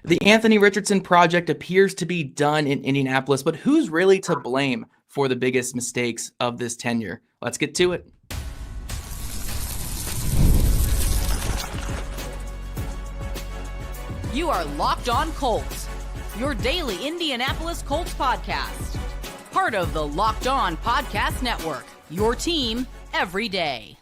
The Anthony Richardson project appears to be done in Indianapolis, but who's really to blame for the biggest mistakes of this tenure? Let's get to it. You are Locked On Colts, your daily Indianapolis Colts podcast. Part of the Locked On Podcast Network, your team every day.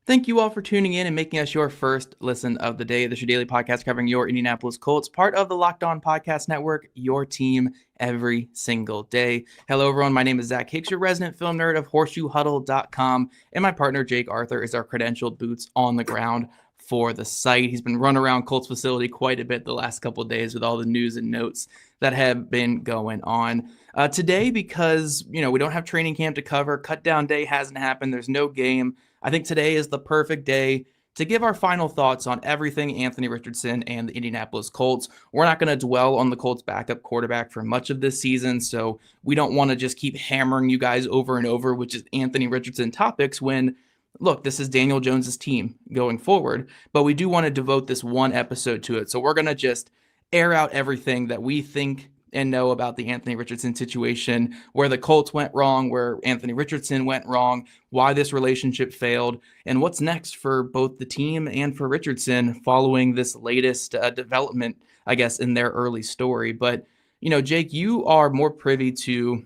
Thank you all for tuning in and making us your first listen of the day. This is your daily podcast covering your Indianapolis Colts, part of the Locked On Podcast Network, your team every single day. Hello, everyone. My name is Zach Hicks, your resident film nerd of horseshoehuddle.com, and my partner, Jake Arthur, is our credentialed boots on the ground for the site. He's been running around Colts facility quite a bit the last couple of days with all the news and notes that have been going on. Today, because, we don't have training camp to cover, cut down day hasn't happened, there's no game. I think today is the perfect day to give our final thoughts on everything Anthony Richardson and the Indianapolis Colts. We're not going to dwell on the Colts backup quarterback for much of this season, so we don't want to just keep hammering you guys over and over, which is Anthony Richardson topics when, look, this is Daniel Jones's team going forward, but we do want to devote this one episode to it. So we're going to just air out everything that we think and know about the Anthony Richardson situation, where the Colts went wrong, where Anthony Richardson went wrong, why this relationship failed, and what's next for both the team and for Richardson following this latest development, I guess, in their early story. But, Jake, you are more privy to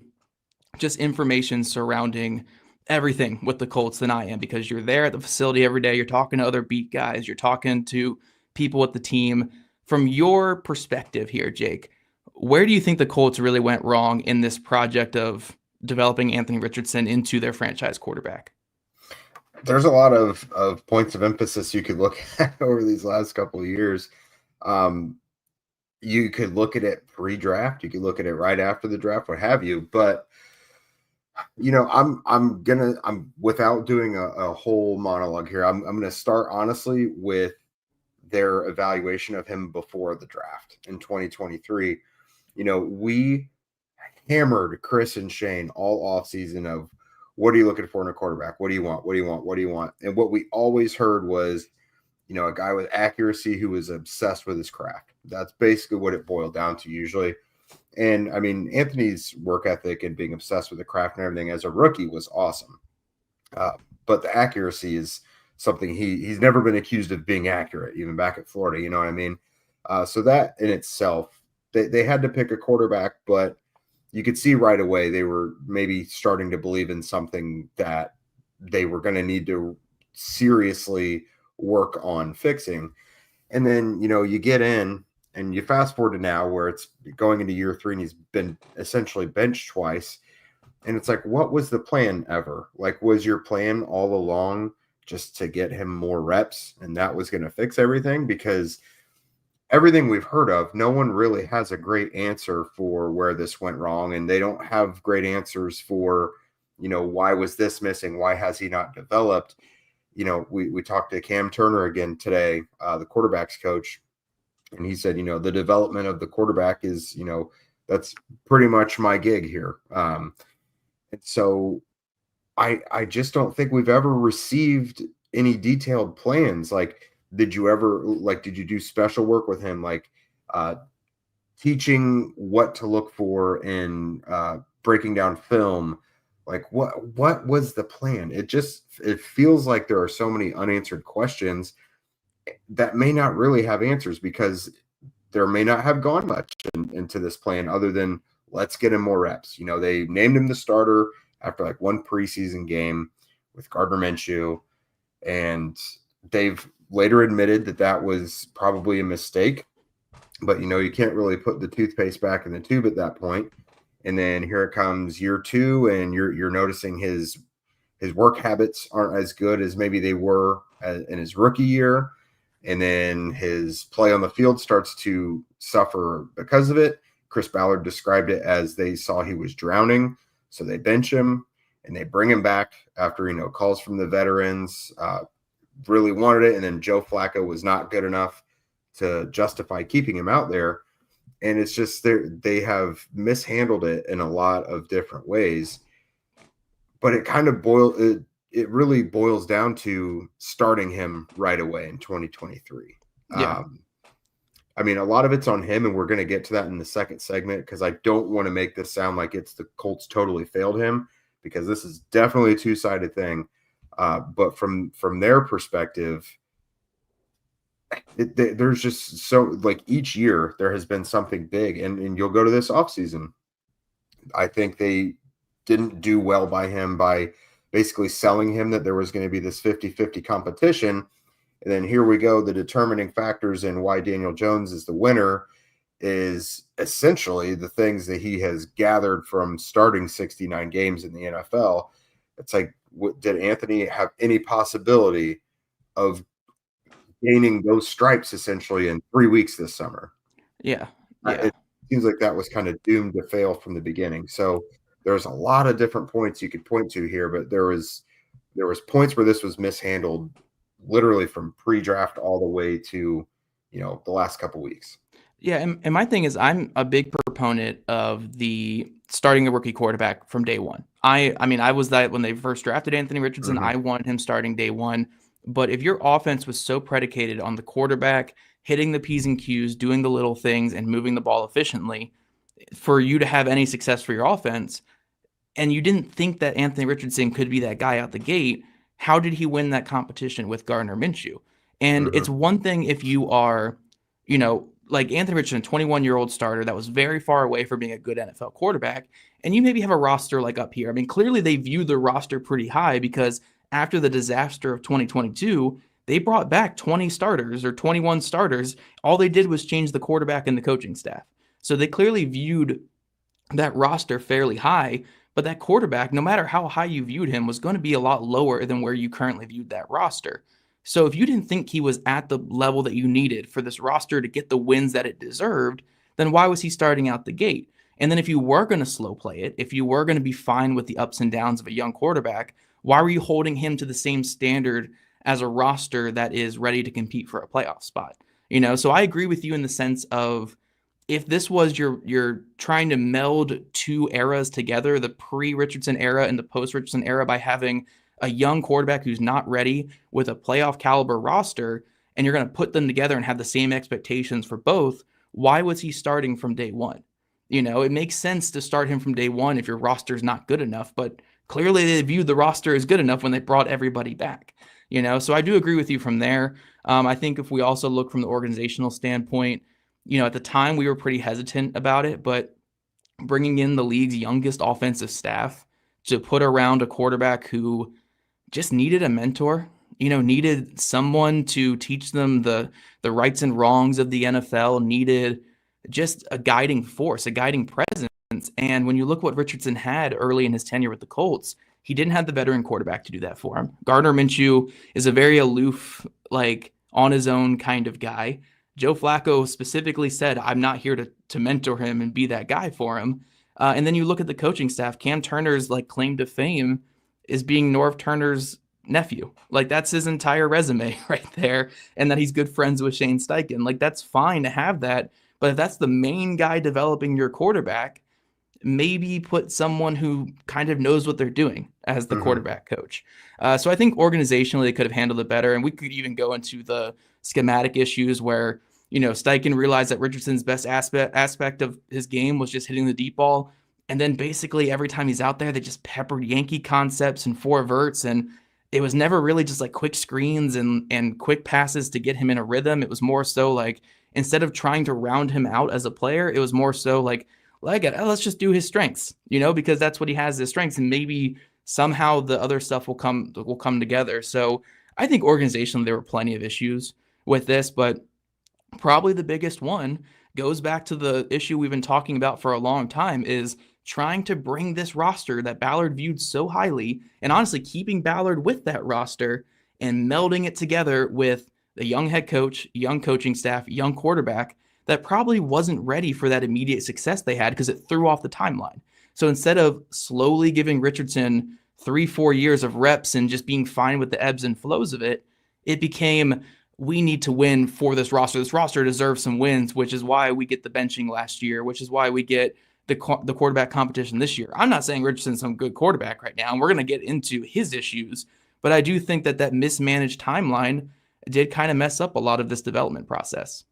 just information surrounding everything with the Colts than I am, because you're there at the facility every day. You're talking to other beat guys. You're talking to people with the team. From your perspective here, Jake, where do you think the Colts really went wrong in this project of developing Anthony Richardson into their franchise quarterback? There's a lot of points of emphasis you could look at over these last couple of years. You could look at it pre-draft. You could look at it right after the draft, what have you. But, I'm without doing a whole monologue here, I'm going to start honestly with their evaluation of him before the draft in 2023. We hammered Chris and Shane all offseason of, what are you looking for in a quarterback? What do you want? What do you want? What do you want? And what we always heard was, a guy with accuracy who was obsessed with his craft. That's basically what it boiled down to usually. And I mean, Anthony's work ethic and being obsessed with the craft and everything as a rookie was awesome. But the accuracy is something he's never been accused of being accurate, even back at Florida. You know what I mean? So that in itself, they had to pick a quarterback, but you could see right away they were maybe starting to believe in something that they were going to need to seriously work on fixing. And then, you get in and you fast forward to now where it's going into year 3 and he's been essentially benched twice. And it's like, what was the plan ever? Like, was your plan all along just to get him more reps and that was going to fix everything? Because everything we've heard of, no one really has a great answer for where this went wrong. And they don't have great answers for, why was this missing? Why has he not developed? We talked to Cam Turner again today, the quarterback's coach, and he said, the development of the quarterback is, that's pretty much my gig here. And so I just don't think we've ever received any detailed plans. Like, did you do special work with him? Like, teaching what to look for in breaking down film? Like, what was the plan? It feels like there are so many unanswered questions that may not really have answers, because there may not have gone much into this plan other than let's get him more reps. They named him the starter after like one preseason game with Gardner Minshew, and they've later admitted that was probably a mistake. But, you can't really put the toothpaste back in the tube at that point. And then here it comes year 2, and you're noticing his work habits aren't as good as maybe they were in his rookie year. And then his play on the field starts to suffer because of it. Chris Ballard described it as they saw he was drowning. So they bench him and they bring him back after, calls from the veterans, really wanted it. And then Joe Flacco was not good enough to justify keeping him out there. And it's just they have mishandled it in a lot of different ways. But it kind of it really boils down to starting him right away in 2023. Yeah. I mean, a lot of it's on him, and we're going to get to that in the second segment because I don't want to make this sound like it's the Colts totally failed him, because this is definitely a two-sided thing. But from their perspective, there's just so, like, each year there has been something big, and you'll go to this offseason. I think they didn't do well by him by basically selling him that there was going to be this 50-50 competition. And then here we go. The determining factors in why Daniel Jones is the winner is essentially the things that he has gathered from starting 69 games in the NFL. It's like, did Anthony have any possibility of gaining those stripes essentially in 3 weeks this summer? Yeah. It seems like that was kind of doomed to fail from the beginning. So there's a lot of different points you could point to here, but there was points where this was mishandled literally from pre-draft all the way to, the last couple weeks. Yeah, and my thing is, I'm a big proponent of the starting a rookie quarterback from day one. I mean, I was that when they first drafted Anthony Richardson. I wanted him starting day one. But if your offense was so predicated on the quarterback hitting the P's and Q's, doing the little things, and moving the ball efficiently, for you to have any success for your offense, and you didn't think that Anthony Richardson could be that guy out the gate, how did he win that competition with Gardner Minshew? And it's one thing if you are, like Anthony Richardson, 21-year-old starter that was very far away from being a good NFL quarterback, and you maybe have a roster like up here. I mean, clearly they view the roster pretty high because after the disaster of 2022, they brought back 20 starters or 21 starters. All they did was change the quarterback and the coaching staff. So they clearly viewed that roster fairly high, but that quarterback, no matter how high you viewed him, was going to be a lot lower than where you currently viewed that roster. So if you didn't think he was at the level that you needed for this roster to get the wins that it deserved, then why was he starting out the gate? And then if you were going to slow play it, if you were going to be fine with the ups and downs of a young quarterback, why were you holding him to the same standard as a roster that is ready to compete for a playoff spot? So I agree with you in the sense of, if this was you're trying to meld two eras together, the pre-Richardson era and the post-Richardson era, by having a young quarterback who's not ready with a playoff caliber roster, and you're going to put them together and have the same expectations for both, why was he starting from day one? It makes sense to start him from day one if your roster is not good enough, but clearly they viewed the roster as good enough when they brought everybody back. So I do agree with you from there. I think if we also look from the organizational standpoint, at the time we were pretty hesitant about it, but bringing in the league's youngest offensive staff to put around a quarterback who just needed a mentor, needed someone to teach them the rights and wrongs of the NFL, needed just a guiding force, a guiding presence. And when you look what Richardson had early in his tenure with the Colts, he didn't have the veteran quarterback to do that for him. Gardner Minshew is a very aloof, like on his own kind of guy. Joe Flacco specifically said, I'm not here to mentor him and be that guy for him. And then you look at the coaching staff. Cam Turner's claim to fame is being Norv Turner's nephew. That's his entire resume right there. And that he's good friends with Shane Steichen. That's fine to have that. But if that's the main guy developing your quarterback, maybe put someone who kind of knows what they're doing as the quarterback coach. So I think organizationally they could have handled it better. And we could even go into the schematic issues where, Steichen realized that Richardson's best aspect of his game was just hitting the deep ball. And then basically every time he's out there, they just peppered Yankee concepts and four verts. And it was never really just quick screens and quick passes to get him in a rhythm. It was more so instead of trying to round him out as a player, it was more so let's just do his strengths, because that's what he has, his strengths. And maybe somehow the other stuff will come together. So I think organizationally there were plenty of issues with this, but probably the biggest one goes back to the issue we've been talking about for a long time, is trying to bring this roster that Ballard viewed so highly, and honestly keeping Ballard with that roster and melding it together with the young head coach, young coaching staff, young quarterback that probably wasn't ready for that immediate success they had because it threw off the timeline. So instead of slowly giving Richardson 3-4 years of reps and just being fine with the ebbs and flows of it, it became, we need to win for this roster. This roster deserves some wins, which is why we get the benching last year, which is why we get the quarterback competition this year. I'm not saying Richardson's some good quarterback right now, and we're going to get into his issues, but I do think that mismanaged timeline did kind of mess up a lot of this development process.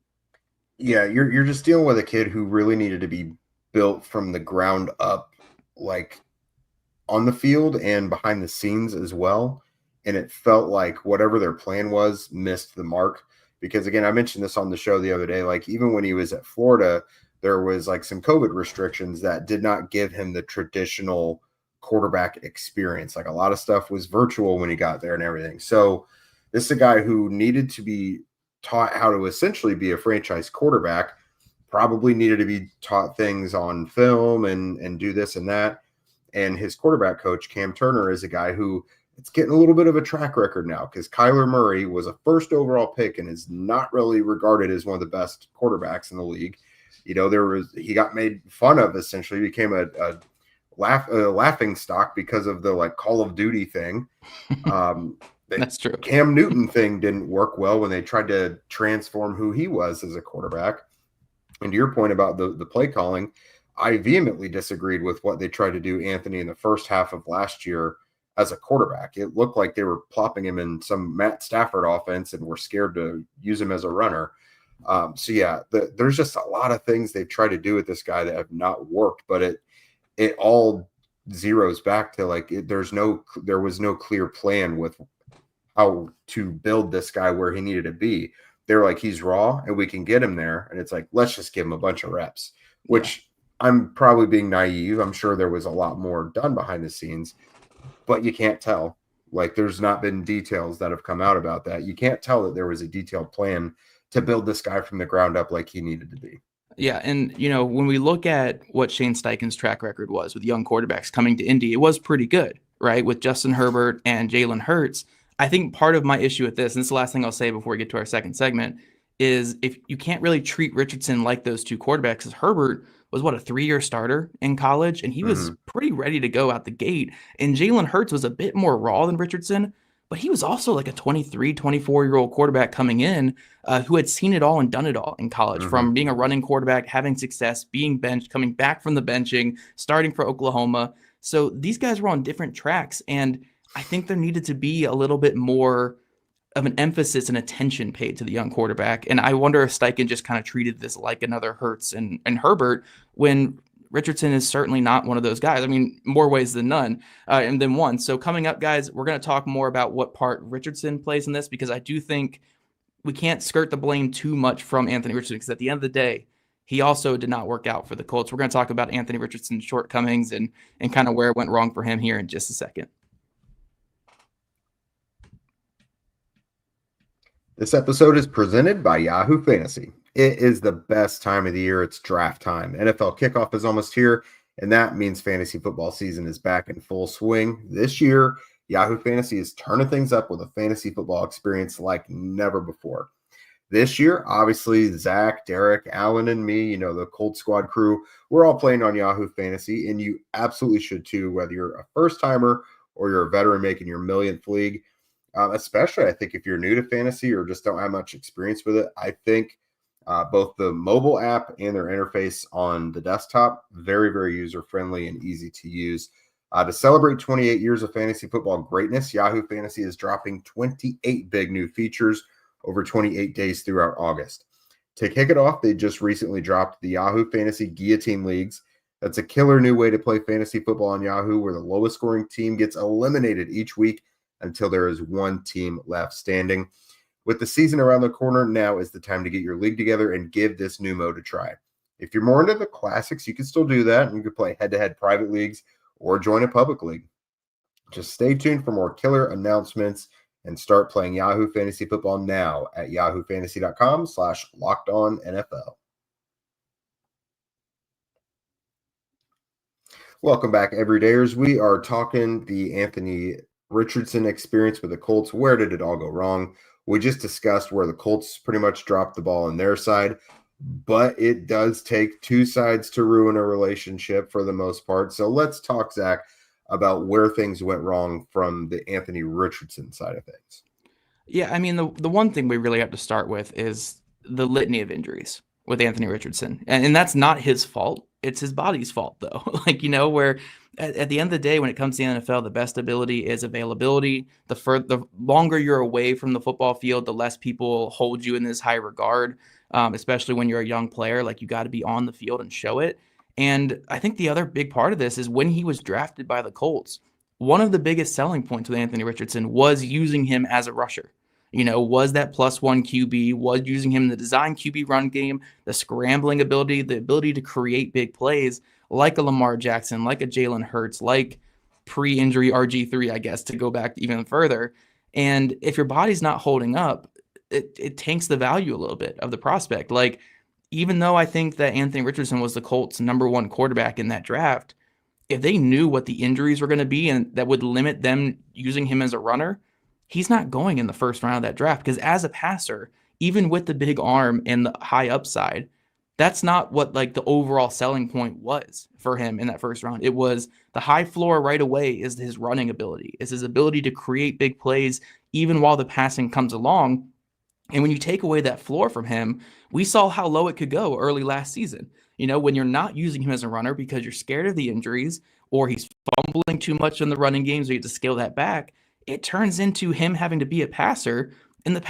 Yeah, you're just dealing with a kid who really needed to be built from the ground up, like on the field and behind the scenes as well. And it felt like whatever their plan was missed the mark. Because again, I mentioned this on the show the other day, like even when he was at Florida, there was like some COVID restrictions that did not give him the traditional quarterback experience. Like a lot of stuff was virtual when he got there and everything. So this is a guy who needed to be taught how to essentially be a franchise quarterback, probably needed to be taught things on film and do this and that. And his quarterback coach, Cam Turner, is a guy who it's getting a little bit of a track record now because Kyler Murray was a first overall pick and is not really regarded as one of the best quarterbacks in the league. You know, he got made fun of, essentially became a laughing stock because of the like Call of Duty thing. That's true. Cam Newton thing didn't work well when they tried to transform who he was as a quarterback. And to your point about the play calling, I vehemently disagreed with what they tried to do, Anthony, in the first half of last year as a quarterback. It looked like they were plopping him in some Matt Stafford offense and were scared to use him as a runner. There's just a lot of things they've tried to do with this guy that have not worked, but it all zeroes back to like there was no clear plan with how to build this guy where he needed to be. They're like, he's raw and we can get him there. And it's like, let's just give him a bunch of reps, which I'm probably being naive. I'm sure there was a lot more done behind the scenes, but you can't tell. Like there's not been details that have come out about that. You can't tell that there was a detailed plan to build this guy from the ground up like he needed to be. Yeah, and when we look at what Shane Steichen's track record was with young quarterbacks coming to Indy, it was pretty good, right? With Justin Herbert and Jalen Herz. I think part of my issue with this, and this is the last thing I'll say before we get to our second segment, is if you can't really treat Richardson like those two quarterbacks, because Herbert was a 3-year starter in college, and he was pretty ready to go out the gate. And Jalen Hurts was a bit more raw than Richardson, but he was also like a 23, 24-year-old quarterback coming in who had seen it all and done it all in college, from being a running quarterback, having success, being benched, coming back from the benching, starting for Oklahoma. So these guys were on different tracks, and I think there needed to be a little bit more of an emphasis and attention paid to the young quarterback. And I wonder if Steichen just kind of treated this like another Hertz and Herbert, when Richardson is certainly not one of those guys. I mean, more ways than none, and then one. So coming up, guys, we're going to talk more about what part Richardson plays in this, because I do think we can't skirt the blame too much from Anthony Richardson, because at the end of the day, he also did not work out for the Colts. We're going to talk about Anthony Richardson's shortcomings and kind of where it went wrong for him here in just a second. This episode is presented by Yahoo Fantasy. It is the best time of the year. It's draft time. NFL kickoff is almost here, and that means fantasy football season is back in full swing. This year, Yahoo Fantasy is turning things up with a fantasy football experience like never before. This year, obviously, Zach, Derek, Alan, and me, the Colt Squad crew, we're all playing on Yahoo Fantasy, and you absolutely should too, whether you're a first-timer or you're a veteran making your millionth league. Especially, I think, if you're new to fantasy or just don't have much experience with it, I think both the mobile app and their interface on the desktop, very, very user-friendly and easy to use. To celebrate 28 years of fantasy football greatness, Yahoo Fantasy is dropping 28 big new features over 28 days throughout August. To kick it off, they just recently dropped the Yahoo Fantasy Guillotine Leagues. That's a killer new way to play fantasy football on Yahoo, where the lowest scoring team gets eliminated each week until there is one team left standing. With the season around the corner, now is the time to get your league together and give this new mode a try. If you're more into the classics, you can still do that, and you can play head-to-head private leagues or join a public league. Just stay tuned for more killer announcements and start playing Yahoo Fantasy Football now at yahoofantasy.com/lockedonnfl. Welcome back, everydayers. We are talking the Anthony Richardson experience with the Colts. Where did it all go wrong? We just discussed where the Colts pretty much dropped the ball on their side, but it does take two sides to ruin a relationship for the most part. So let's talk, Zach, about where things went wrong from the Anthony Richardson side of things. Yeah, I mean, the one thing we really have to start with is the litany of injuries with Anthony Richardson. And that's not his fault. It's his body's fault, though. Where at the end of the day, when it comes to the NFL, the best ability is availability. The longer you're away from the football field, the less people hold you in this high regard, especially when you're a young player. Like, you got to be on the field and show it. And I think the other big part of this is when he was drafted by the Colts, one of the biggest selling points with Anthony Richardson was using him as a rusher. Was that +1 QB, was using him in the design QB run game, the scrambling ability, the ability to create big plays like a Lamar Jackson, like a Jaylen Herz, like pre-injury RG3, I guess, to go back even further. And if your body's not holding up, it tanks the value a little bit of the prospect. Like, even though I think that Anthony Richardson was the Colts' #1 quarterback in that draft, if they knew what the injuries were going to be and that would limit them using him as a runner, he's not going in the first round of that draft, because as a passer, even with the big arm and the high upside, that's not what like the overall selling point was for him in that first round. It was the high floor right away is his running ability, is his ability to create big plays even while the passing comes along. And when you take away that floor from him, we saw how low it could go early last season. When you're not using him as a runner because you're scared of the injuries, or he's fumbling too much in the running games, or you have to scale that back, it turns into him having to be a passer, and the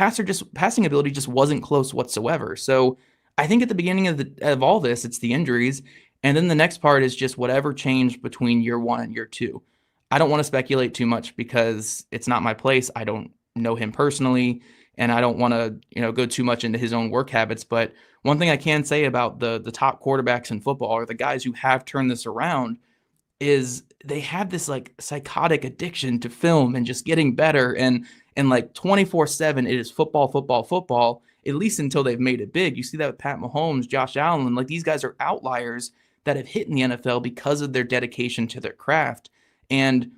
passing ability just wasn't close whatsoever. So I think at the beginning of all this, it's the injuries, and then the next part is just whatever changed between year 1 and year 2. I don't want to speculate too much because it's not my place. I don't know him personally, and I don't want to go too much into his own work habits. But one thing I can say about the top quarterbacks in football, or the guys who have turned this around, is they have this like psychotic addiction to film and just getting better, and like 24/7 it is football, football, football, at least until they've made it big. You see that with Pat Mahomes, Josh Allen. Like, these guys are outliers that have hit in the NFL because of their dedication to their craft. And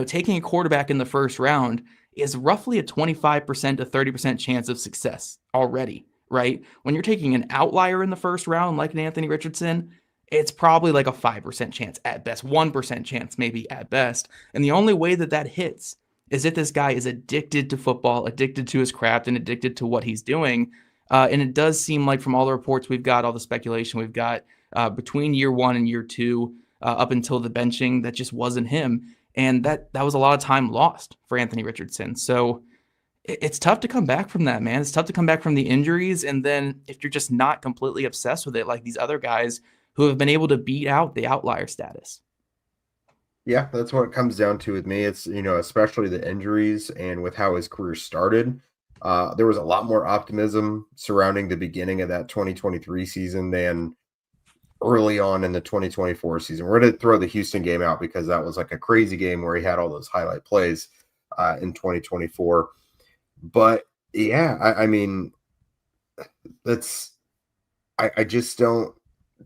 taking a quarterback in the first round is roughly a 25% to 30% chance of success already, right? When you're taking an outlier in the first round like an Anthony Richardson, it's probably like a 5% chance at best, 1% chance maybe at best. And the only way that hits is if this guy is addicted to football, addicted to his craft, and addicted to what he's doing. And it does seem like, from all the reports we've got, all the speculation we've got, between year 1 and year 2, up until the benching, that just wasn't him. And that was a lot of time lost for Anthony Richardson. So it's tough to come back from that, man. It's tough to come back from the injuries. And then if you're just not completely obsessed with it, like these other guys who have been able to beat out the outlier status. Yeah, that's what it comes down to with me. It's, especially the injuries, and with how his career started, there was a lot more optimism surrounding the beginning of that 2023 season than early on in the 2024 season. We're going to throw the Houston game out because that was like a crazy game where he had all those highlight plays in 2024. But yeah, I mean, I just don't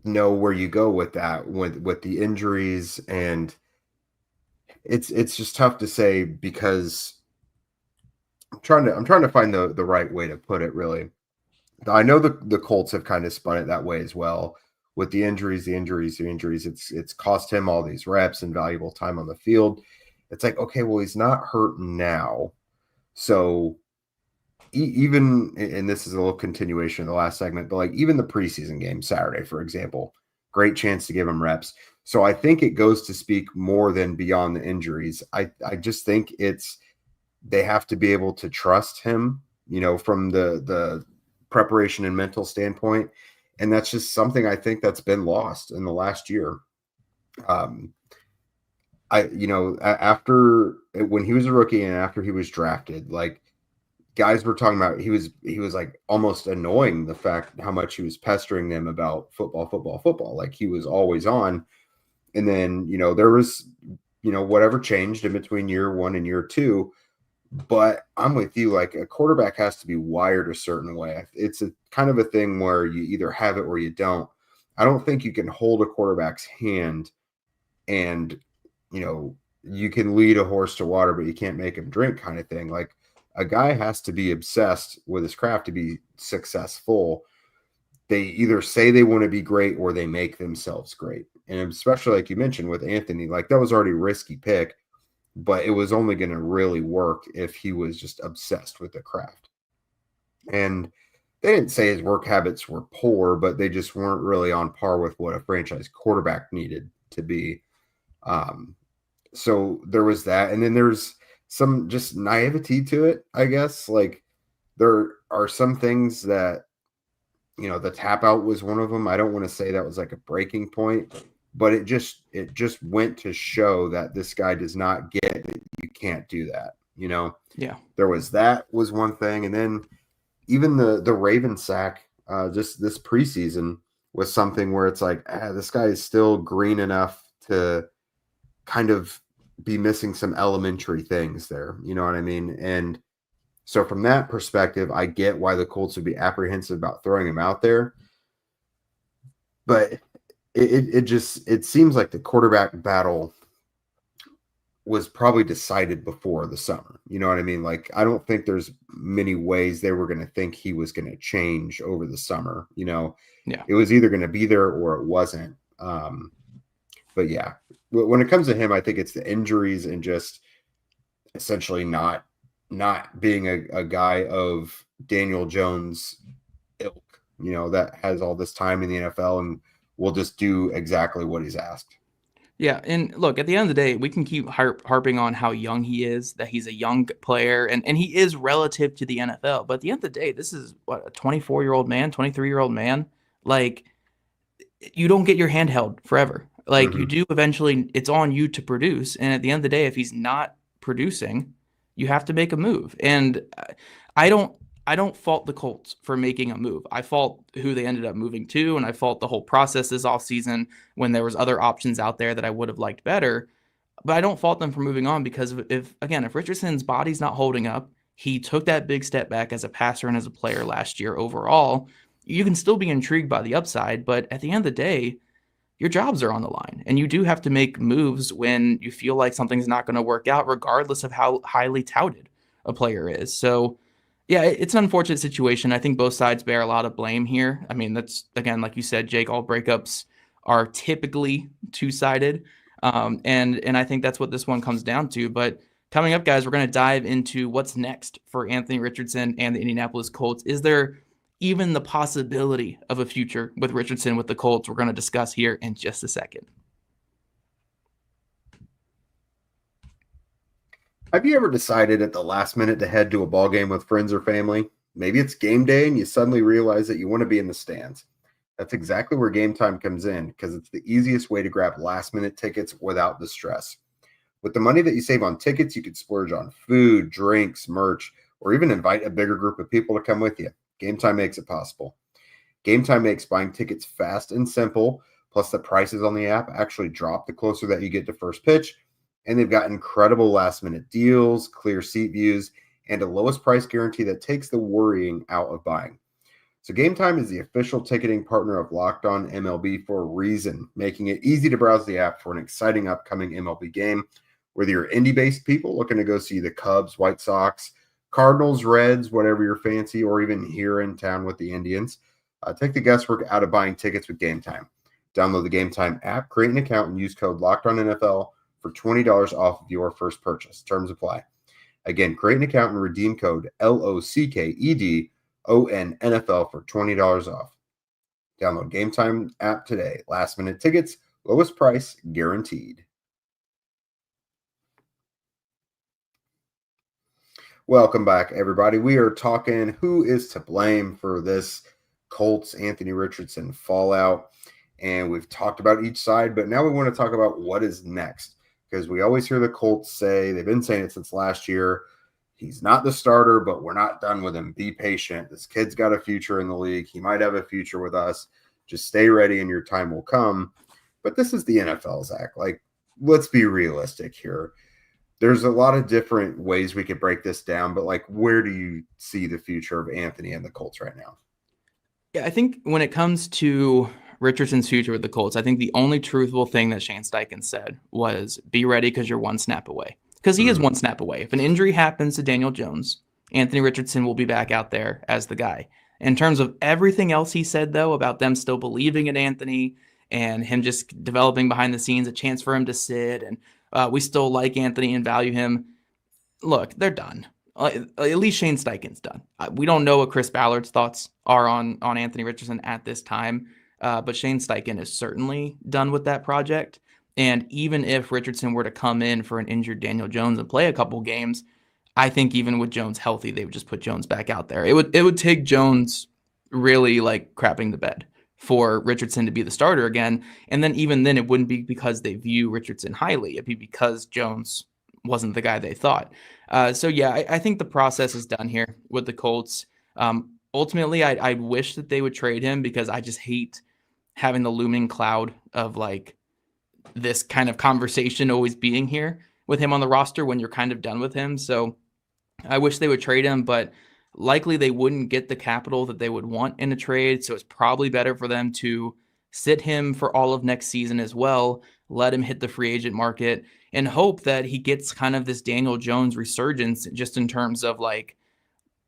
know where you go with that, with the injuries, and it's just tough to say, because I'm trying to find the right way to put it, really. I know the Colts have kind of spun it that way as well, with the injuries. It's cost him all these reps and valuable time on the field. It's like, okay, well, he's not hurt now, so even, and this is a little continuation of the last segment, but like even the preseason game Saturday, for example, great chance to give him reps. So I think it goes to speak more than beyond the injuries. I just think they have to be able to trust him, from the preparation and mental standpoint. And that's just something I think that's been lost in the last year. After, when he was a rookie and after he was drafted, like, guys were talking about, he was like almost annoying, the fact how much he was pestering them about football. Like, he was always on. And then, there was, whatever changed in between year 1 and year 2. But I'm with you. Like, a quarterback has to be wired a certain way. It's a kind of a thing where you either have it or you don't. I don't think you can hold a quarterback's hand and, you can lead a horse to water, but you can't make him drink, kind of thing. Like, a guy has to be obsessed with his craft to be successful. They either say they want to be great or they make themselves great. And especially, like you mentioned with Anthony, like, that was already a risky pick, but it was only going to really work if he was just obsessed with the craft. And they didn't say his work habits were poor, but they just weren't really on par with what a franchise quarterback needed to be. So there was that. And then there's some just naivety to it, I guess. Like there are some things that, the tap out was one of them. I don't want to say that was like a breaking point, but it just went to show that this guy does not get that you can't do that. Yeah. There was one thing. And then even the Raven sack, just this preseason was something where it's like, this guy is still green enough to kind of be missing some elementary things there. You know what I mean? And so from that perspective, I get why the Colts would be apprehensive about throwing him out there. But it seems like the quarterback battle was probably decided before the summer. You know what I mean? Like, I don't think there's many ways they were going to think he was going to change over the summer. Yeah. It was either going to be there or it wasn't. But yeah, when it comes to him, I think it's the injuries and just essentially not being a guy of Daniel Jones ilk, that has all this time in the NFL and will just do exactly what he's asked. Yeah, and look, at the end of the day, we can keep harping on how young he is, that he's a young player, and he is relative to the NFL. But at the end of the day, this is, a 24-year-old man, 23-year-old man? Like, you don't get your hand held forever. Like, you do eventually, it's on you to produce. And at the end of the day, if he's not producing, you have to make a move. And I don't fault the Colts for making a move. I fault who they ended up moving to, and I fault the whole process this offseason when there was other options out there that I would have liked better. But I don't fault them for moving on because if Richardson's body's not holding up, he took that big step back as a passer and as a player last year overall. You can still be intrigued by the upside, but at the end of the day, your jobs are on the line, and you do have to make moves when you feel like something's not going to work out, regardless of how highly touted a player is. So, yeah, it's an unfortunate situation. I think both sides bear a lot of blame here. I mean, that's, again, like you said, Jake, all breakups are typically two-sided, and I think that's what this one comes down to. But coming up, guys, we're going to dive into what's next for Anthony Richardson and the Indianapolis Colts. Is there even the possibility of a future with Richardson with the Colts? We're going to discuss here in just a second. Have you ever decided at the last minute to head to a ball game with friends or family? Maybe it's game day and you suddenly realize that you want to be in the stands. That's exactly where Gametime comes in, because it's the easiest way to grab last minute tickets without the stress. With the money that you save on tickets, you could splurge on food, drinks, merch, or even invite a bigger group of people to come with you. Gametime makes it possible. Gametime makes buying tickets fast and simple, plus the prices on the app actually drop the closer that you get to first pitch, and they've got incredible last-minute deals, clear seat views, and a lowest price guarantee that takes the worrying out of buying. So Gametime is the official ticketing partner of Locked On MLB for a reason, making it easy to browse the app for an exciting upcoming MLB game. Whether you're indie-based people looking to go see the Cubs, White Sox, Cardinals, Reds, whatever your fancy, or even here in town with the Indians, take the guesswork out of buying tickets with Gametime. Download the Gametime app, create an account, and use code LOCKEDONNFL for $20 off of your first purchase. Terms apply. Again, create an account and redeem code LOCKEDONNFL for $20 off. Download Gametime app today. Last minute tickets, lowest price guaranteed. Welcome back, everybody. We are talking who is to blame for this Colts Anthony Richardson fallout, and we've talked about each side, but now we want to talk about what is next, because we always hear the Colts say, they've been saying it since last year, he's not the starter, but we're not done with him. Be patient. This kid's got a future in the league. He might have a future with us. Just stay ready and your time will come. But this is the NFL, Zach. Like, let's be realistic here. There's a lot of different ways we could break this down, but like, where do you see the future of Anthony and the Colts right now? Yeah, I think when it comes to Richardson's future with the Colts, I think the only truthful thing that Shane Steichen said was be ready because you're one snap away. Because he is one snap away. If an injury happens to Daniel Jones, Anthony Richardson will be back out there as the guy. In terms of everything else he said, though, about them still believing in Anthony and him just developing behind the scenes, a chance for him to sit, and we still like Anthony and value him. Look, they're done. At least Shane Steichen's done. We don't know what Chris Ballard's thoughts are on Anthony Richardson at this time, but Shane Steichen is certainly done with that project. And even if Richardson were to come in for an injured Daniel Jones and play a couple games, I think even with Jones healthy, they would just put Jones back out there. It would take Jones really like crapping the bed for Richardson to be the starter again. And then even then, it wouldn't be because they view Richardson highly. It'd be because Jones wasn't the guy they thought. So yeah, I think the process is done here with the Colts. Ultimately, I wish that they would trade him because I just hate having the looming cloud of like this kind of conversation always being here with him on the roster when you're kind of done with him. So I wish they would trade him, but likely they wouldn't get the capital that they would want in a trade. So it's probably better for them to sit him for all of next season as well, let him hit the free agent market, and hope that he gets kind of this Daniel Jones resurgence just in terms of like,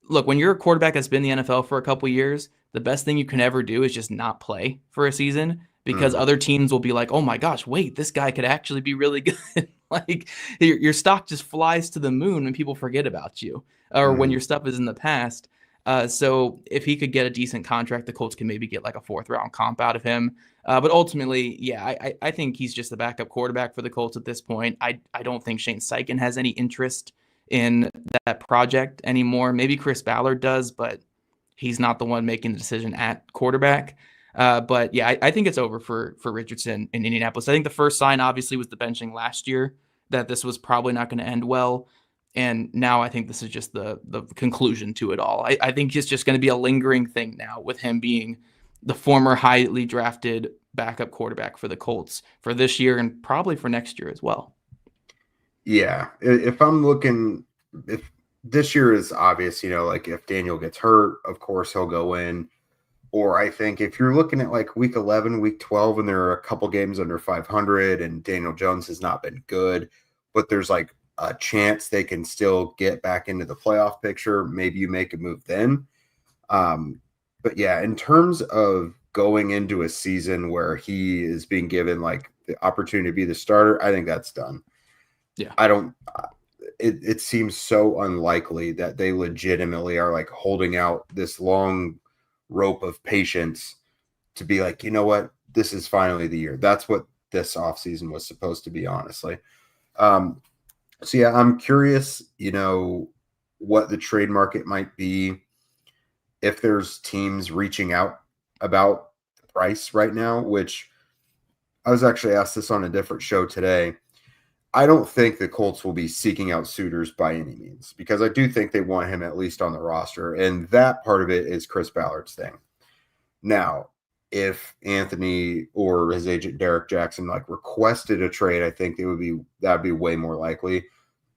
look, when you're a quarterback that's been in the NFL for a couple years, the best thing you can ever do is just not play for a season because other teams will be like, oh my gosh, wait, this guy could actually be really good. Like your stock just flies to the moon when people forget about you or when your stuff is in the past. So if he could get a decent contract, the Colts can maybe get like a 4th-round comp out of him. But ultimately, yeah, I think he's just the backup quarterback for the Colts at this point. I don't think Shane Steichen has any interest in that project anymore. Maybe Chris Ballard does, but he's not the one making the decision at quarterback. But yeah, I think it's over for Richardson in Indianapolis. I think the first sign obviously was the benching last year that this was probably not going to end well. And now I think this is just the conclusion to it all. I think it's just going to be a lingering thing now with him being the former highly drafted backup quarterback for the Colts for this year and probably for next year as well. Yeah. If I'm looking, if this year is obvious, like if Daniel gets hurt, of course he'll go in. Or I think if you're looking at like week 11, week 12, and there are a couple games under 500 and Daniel Jones has not been good, but there's like a chance they can still get back into the playoff picture, maybe you make a move then. But yeah, in terms of going into a season where he is being given like the opportunity to be the starter, I think that's done. Yeah. It seems so unlikely that they legitimately are like holding out this long rope of patience to be like, you know what, this is finally the year. That's what this offseason was supposed to be, honestly. So yeah, I'm curious, what the trade market might be, if there's teams reaching out about the price right now, which I was actually asked this on a different show today. I don't think the Colts will be seeking out suitors by any means, because I do think they want him at least on the roster. And that part of it is Chris Ballard's thing. Now, if Anthony or his agent Derek Jackson like requested a trade, I think that'd be way more likely.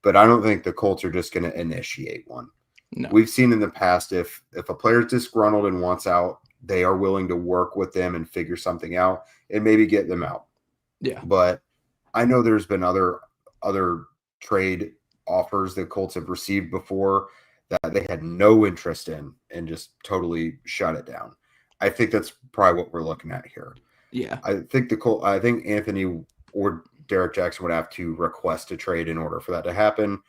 But I don't think the Colts are just going to initiate one. No. We've seen in the past, if a player's disgruntled and wants out, they are willing to work with them and figure something out and maybe get them out. Yeah. But I know there's been other trade offers that Colts have received before that they had no interest in and just totally shut it down. I think that's probably what we're looking at here. Yeah. I think Anthony or Derek Jackson would have to request a trade in order for that to happen.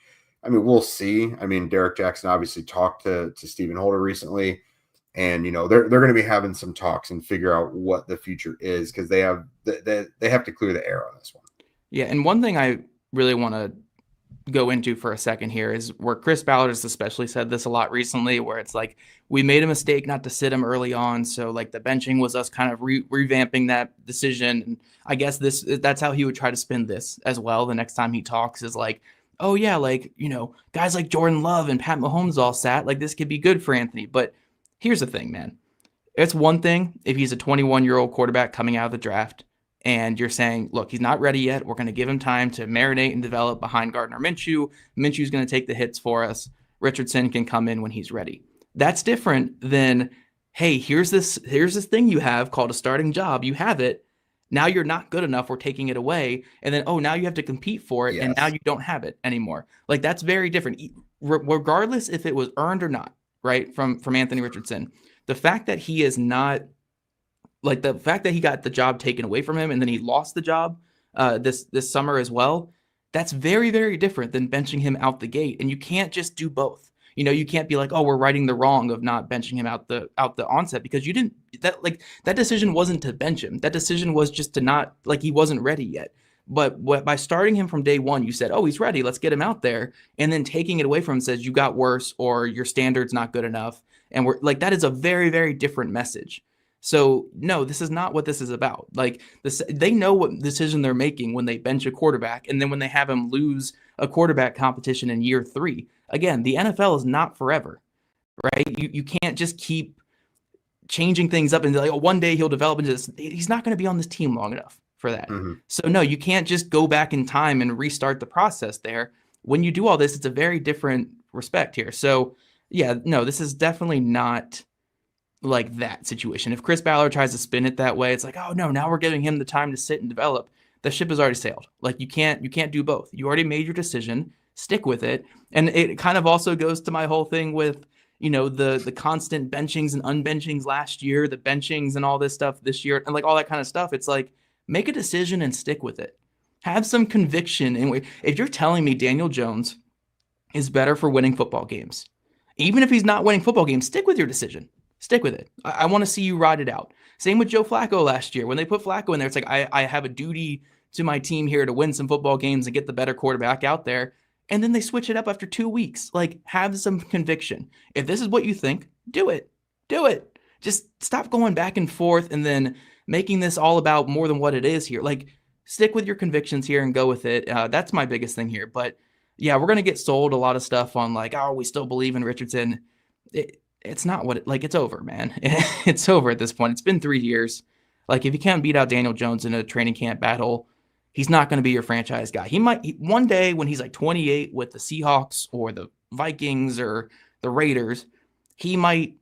I mean, we'll see. I mean, Derek Jackson obviously talked to Stephen Holder recently, and they're going to be having some talks and figure out what the future is, because they have to clear the air on this one. Yeah, and one thing I really want to go into for a second here is where Chris Ballard has especially said this a lot recently, where it's like, we made a mistake not to sit him early on. So like the benching was us kind of revamping that decision. And I guess that's how he would try to spin this as well. The next time he talks is like, oh yeah, like, guys like Jordan Love and Pat Mahomes all sat, like this could be good for Anthony. But here's the thing, man. It's one thing if he's a 21-year-old quarterback coming out of the draft and you're saying, look, he's not ready yet. We're going to give him time to marinate and develop behind Gardner Minshew. Minshew's going to take the hits for us. Richardson can come in when he's ready. That's different than, hey, here's this thing you have called a starting job. You have it. Now you're not good enough. We're taking it away. And then, now you have to compete for it. Yes. And now you don't have it anymore. Like, that's very different, regardless if it was earned or not, right? From Anthony Richardson. The fact that he is not, like the fact that he got the job taken away from him and then he lost the job this summer as well, that's very, very different than benching him out the gate. And you can't just do both. You can't be like, oh, we're righting the wrong of not benching him out the onset, because you didn't, that decision wasn't to bench him. That decision was just to not, like, he wasn't ready yet. But by starting him from day one, you said, oh, he's ready, let's get him out there. And then taking it away from him says you got worse or your standard's not good enough. And we're like, that is a very, very different message. So no, this is not what this is about. Like this, they know what decision they're making when they bench a quarterback. And then when they have him lose a quarterback competition in year 3, again, the NFL is not forever, right? You can't just keep changing things up and like, oh, one day he'll develop into this. He's not going to be on this team long enough for that. So no, you can't just go back in time and restart the process there. When you do all this, it's a very different respect here. So yeah, no, this is definitely not like that situation. If Chris Ballard tries to spin it that way, it's like, oh no, now we're giving him the time to sit and develop. The ship has already sailed. Like you can't do both. You already made your decision, stick with it. And it kind of also goes to my whole thing with, the constant benchings and unbenchings last year, the benchings and all this stuff this year, and like all that kind of stuff. It's like, make a decision and stick with it. Have some conviction. And if you're telling me Daniel Jones is better for winning football games, even if he's not winning football games, stick with your decision. Stick with it. I want to see you ride it out. Same with Joe Flacco last year. When they put Flacco in there, it's like, I have a duty to my team here to win some football games and get the better quarterback out there. And then they switch it up after 2 weeks. Like, have some conviction. If this is what you think, do it. Do it. Just stop going back and forth and then making this all about more than what it is here. Like, stick with your convictions here and go with it. That's my biggest thing here. But yeah, we're going to get sold a lot of stuff on like, oh, we still believe in Richardson. It's not what it's over, man. It's over at this point. It's been 3 years. Like, if you can't beat out Daniel Jones in a training camp battle, he's not going to be your franchise guy. He might one day when he's like 28 with the Seahawks or the Vikings or the Raiders, he might,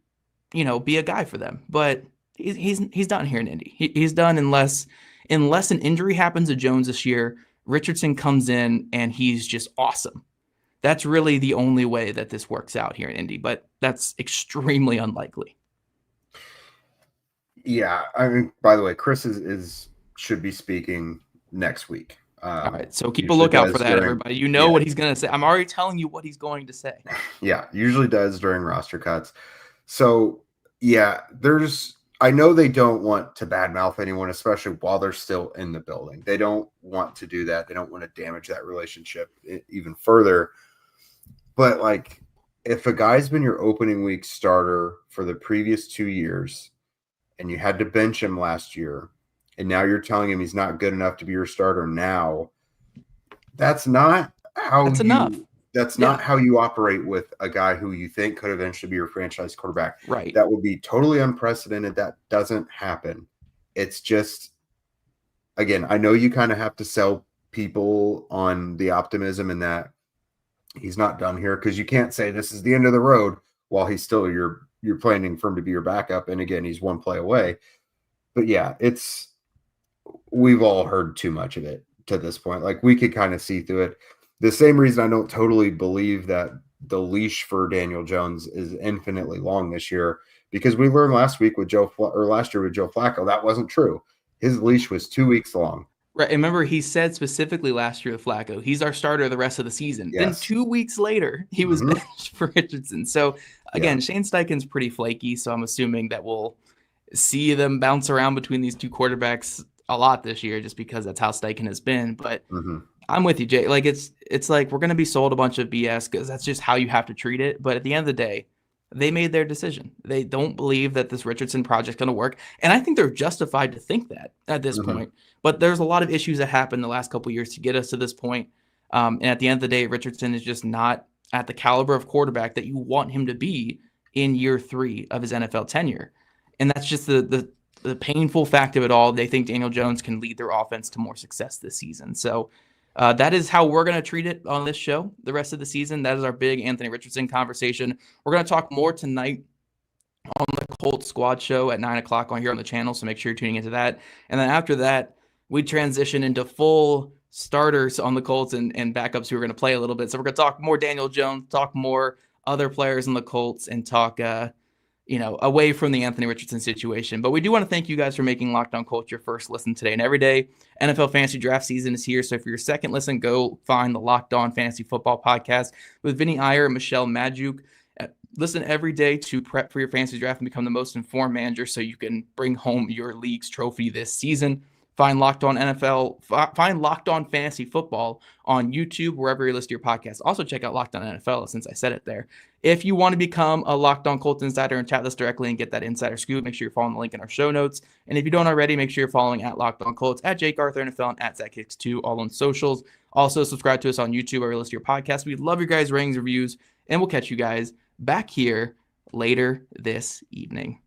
be a guy for them. But he's done here in Indy. He's done unless an injury happens to Jones this year. Richardson comes in and he's just awesome. That's really the only way that this works out here in Indy, but that's extremely unlikely. Yeah, I mean, by the way, Chris should be speaking next week. All right, so keep a lookout for that, everybody. What he's going to say. I'm already telling you what he's going to say. Yeah, usually does during roster cuts. So, yeah, I know they don't want to badmouth anyone, especially while they're still in the building. They don't want to do that. They don't want to damage that relationship even further. But, like, if a guy's been your opening week starter for the previous 2 years and you had to bench him last year, and now you're telling him he's not good enough to be your starter now, that's not how not how you operate with a guy who you think could eventually be your franchise quarterback. Right. That would be totally unprecedented. That doesn't happen. It's just, again, I know you kind of have to sell people on the optimism and that he's not done here, because you can't say this is the end of the road while he's still you're planning for him to be your backup. And again, he's one play away. But yeah, we've all heard too much of it to this point. Like, we could kind of see through it. The same reason I don't totally believe that the leash for Daniel Jones is infinitely long this year, because we learned last year with Joe Flacco, that wasn't true. His leash was 2 weeks long. Right. Remember, he said specifically last year with Flacco, he's our starter the rest of the season. Yes. Then 2 weeks later, he was benched for Richardson. So again, Shane Steichen's pretty flaky. So I'm assuming that we'll see them bounce around between these two quarterbacks a lot this year, just because that's how Steichen has been. But I'm with you, Jay. Like, it's like we're going to be sold a bunch of BS because that's just how you have to treat it. But at the end of the day, they made their decision. They don't believe that this Richardson project is going to work. And I think they're justified to think that at this point. But there's a lot of issues that happened the last couple of years to get us to this point. And at the end of the day, Richardson is just not at the caliber of quarterback that you want him to be in year 3 of his NFL tenure. And that's just the painful fact of it all. They think Daniel Jones can lead their offense to more success this season. So that is how we're going to treat it on this show the rest of the season. That is our big Anthony Richardson conversation. We're going to talk more tonight on the Colts Squad show at 9 o'clock on here on the channel, so make sure you're tuning into that. And then after that, we transition into full starters on the Colts and backups who are going to play a little bit. So we're going to talk more Daniel Jones, talk more other players in the Colts, and talk away from the Anthony Richardson situation. But we do want to thank you guys for making Locked On Colts your first listen today and every day. NFL Fantasy Draft season is here, so for your second listen, go find the Locked On Fantasy Football Podcast with Vinny Iyer and Michelle Majuk. Listen every day to prep for your fantasy draft and become the most informed manager so you can bring home your league's trophy this season. Find Locked On NFL, find Locked On Fantasy Football on YouTube, wherever you listen to your podcast. Also check out Locked On NFL, since I said it there. If you want to become a Locked On Colts insider and chat with us directly and get that insider scoop, make sure you're following the link in our show notes. And if you don't already, make sure you're following at Locked On Colts, at Jake Arthur NFL, and at ZachHicks2, all on socials. Also, subscribe to us on YouTube or listen to your podcast. We love your guys' ratings, reviews, and we'll catch you guys back here later this evening.